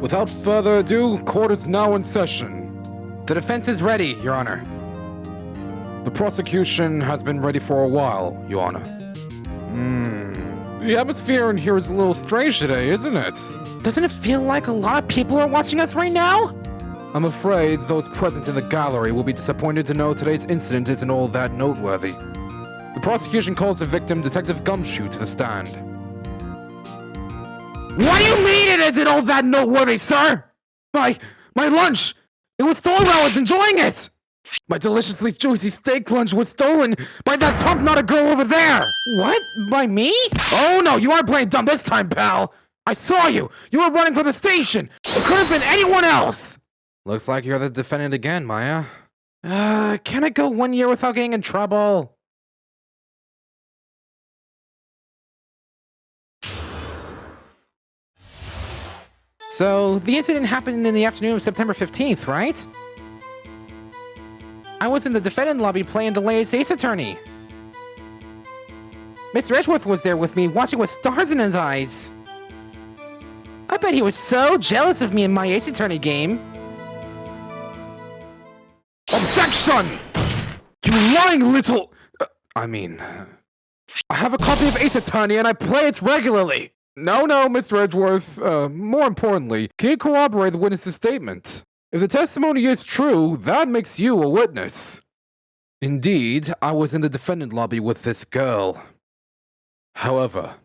Without further ado, court is now in session. The defense is ready, Your Honor. The prosecution has been ready for a while, Your Honor. The atmosphere in here is a little strange today, isn't it? Doesn't it feel like a lot of people are watching us right now? I'm afraid those present in the gallery will be disappointed to know today's incident isn't all that noteworthy. The prosecution calls the victim, Detective Gumshoe, to the stand. What do you mean it isn't all that noteworthy, sir? My lunch! It was stolen while I was enjoying it! My deliciously juicy steak lunch was stolen by that top-knotted girl over there! What? By me? Oh no, you aren't playing dumb this time, pal! I saw you! You were running for the station! It could have been anyone else! Looks like you're the defendant again, Maya. Can I go 1 year without getting in trouble? So, the incident happened in the afternoon of September 15th, right? I was in the defendant lobby playing the latest Ace Attorney. Mr. Edgeworth was there with me, watching with stars in his eyes. I bet he was so jealous of me in my Ace Attorney game. Objection! You lying little... I have a copy of Ace Attorney and I play it regularly. No, Mr. Edgeworth. More importantly, can you corroborate the witness's statement? If the testimony is true, that makes you a witness. Indeed, I was in the defendant lobby with this girl. However,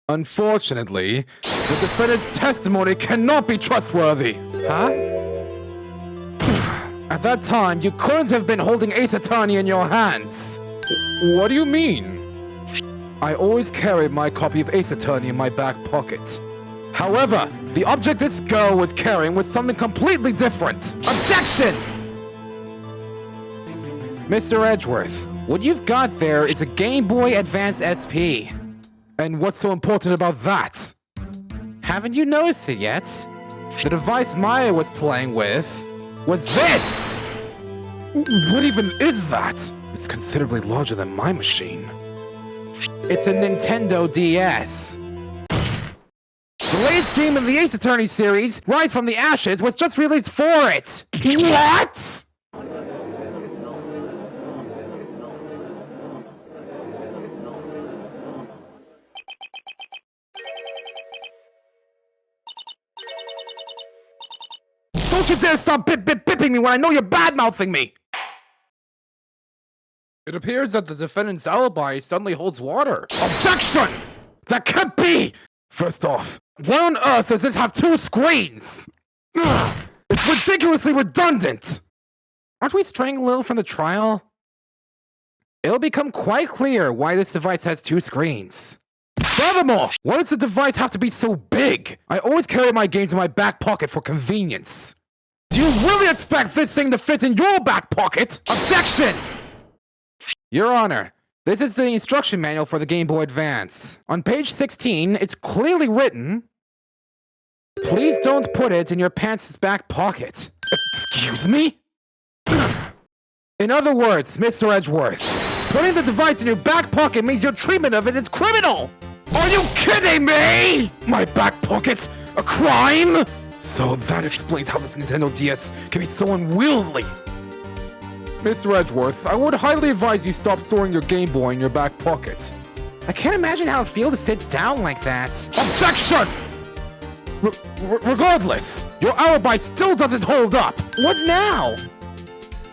unfortunately, the defendant's testimony cannot be trustworthy. Huh? At that time, you couldn't have been holding Ace Attorney in your hands. What do you mean? I always carried my copy of Ace Attorney in my back pocket. However, the object this girl was carrying was something completely different. Objection! Mr. Edgeworth, what you've got there is a Game Boy Advance SP. And what's so important about that? Haven't you noticed it yet? The device Maya was playing with was this! What even is that? It's considerably larger than my machine. It's a Nintendo DS. The latest game in the Ace Attorney series, Rise from the Ashes, was just released for it! What?! Don't you dare stop bipping me when I know you're bad-mouthing me! It appears that the defendant's alibi suddenly holds water. Objection! That can't be! First off, why on earth does this have two screens? Ugh, it's ridiculously redundant! Aren't we straying a little from the trial? It'll become quite clear why this device has two screens. Furthermore, why does the device have to be so big? I always carry my games in my back pocket for convenience. Do you really expect this thing to fit in your back pocket? Objection! Your Honor, this is the instruction manual for the Game Boy Advance. On page 16, it's clearly written, "Please don't put it in your pants' back pocket." Excuse me? In other words, Mr. Edgeworth, putting the device in your back pocket means your treatment of it is criminal! Are you kidding me? My back pocket? A crime? So that explains how this Nintendo DS can be so unwieldy. Mr. Edgeworth, I would highly advise you stop storing your Game Boy in your back pocket. I can't imagine how it feels to sit down like that. Objection! Regardless, your alibi still doesn't hold up. What now?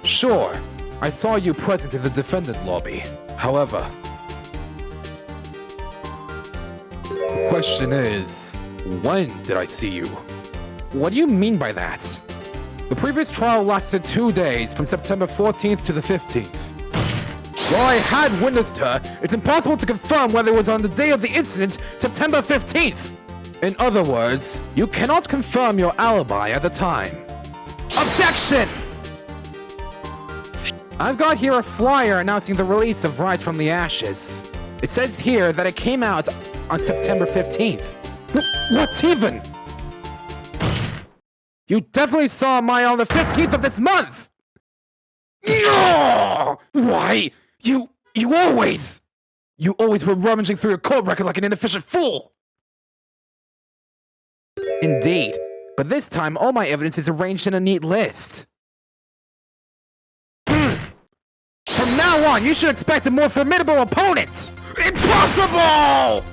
Sure, I saw you present in the defendant lobby. However, the question is, when did I see you? What do you mean by that? The previous trial lasted 2 days, from September 14th to the 15th. While I had witnessed her, it's impossible to confirm whether it was on the day of the incident, September 15th. In other words, you cannot confirm your alibi at the time. Objection! I've got here a flyer announcing the release of Rise from the Ashes. It says here that it came out on September 15th. What even? You definitely saw Maya on the 15th of this month! Why? You always were rummaging through your court record like an inefficient fool! Indeed, but this time all my evidence is arranged in a neat list. From now on, you should expect a more formidable opponent! Impossible!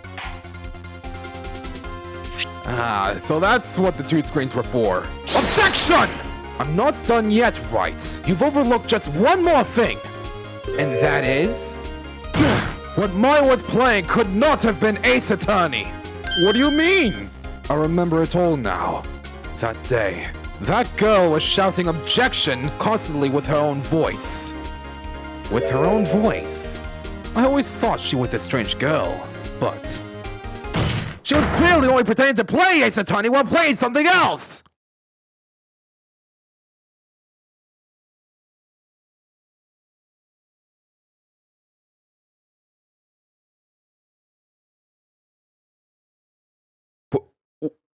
So that's what the two screens were for. Objection! I'm not done yet, right? You've overlooked just one more thing. And that is... What Maya was playing could not have been Ace Attorney. What do you mean? I remember it all now. That day, that girl was shouting objection constantly with her own voice. With her own voice? I always thought she was a strange girl, but... She was clearly only pretending to play Ace Attorney while playing something else!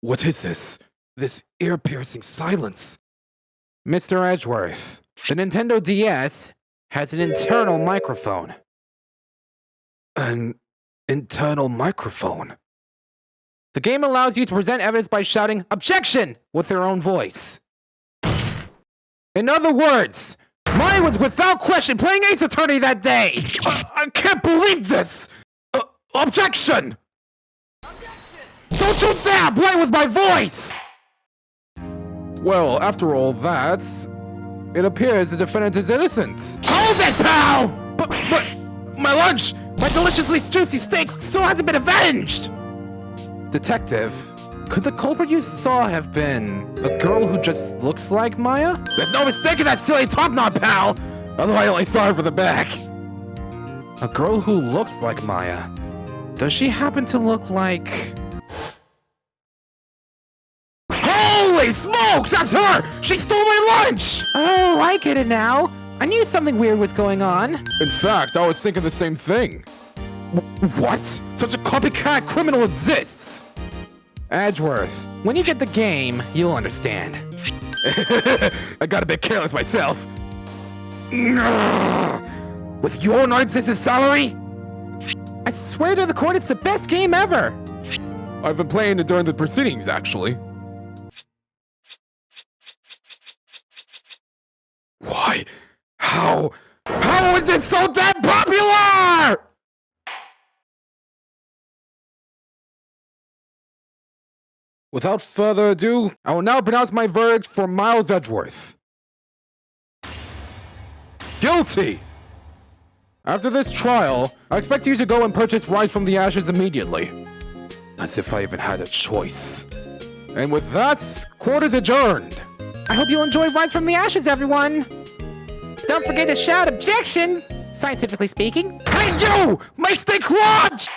What is this? This ear-piercing silence? Mr. Edgeworth, the Nintendo DS has an internal microphone. An internal microphone? The game allows you to present evidence by shouting objection with your own voice. In other words, Maya was without question playing Ace Attorney that day! I can't believe this! Objection! Don't you dare play with my voice! Well, after all that, it appears the defendant is innocent. Hold it, pal! But, my lunch! My deliciously juicy steak still hasn't been avenged! Detective, could the culprit you saw have been a girl who just looks like Maya? There's no mistaking that silly top knot, pal! Although I only saw her from the back. A girl who looks like Maya. Does she happen to look like... Holy smokes, that's her! She stole my lunch! Oh, I get it now. I knew something weird was going on. In fact, I was thinking the same thing. What? Such a copycat criminal exists! Edgeworth, when you get the game, you'll understand. I got a bit careless myself. With your non-existent salary? I swear to the court it's the best game ever! I've been playing it during the proceedings, actually. Why? How is it so damn popular?! Without further ado, I will now pronounce my verdict for Miles Edgeworth. Guilty! After this trial, I expect you to go and purchase Rise from the Ashes immediately. As if I even had a choice. And with that, court is adjourned. I hope you'll enjoy Rise from the Ashes, everyone! Don't forget to shout objection, scientifically speaking. Hey you! My steak lodge!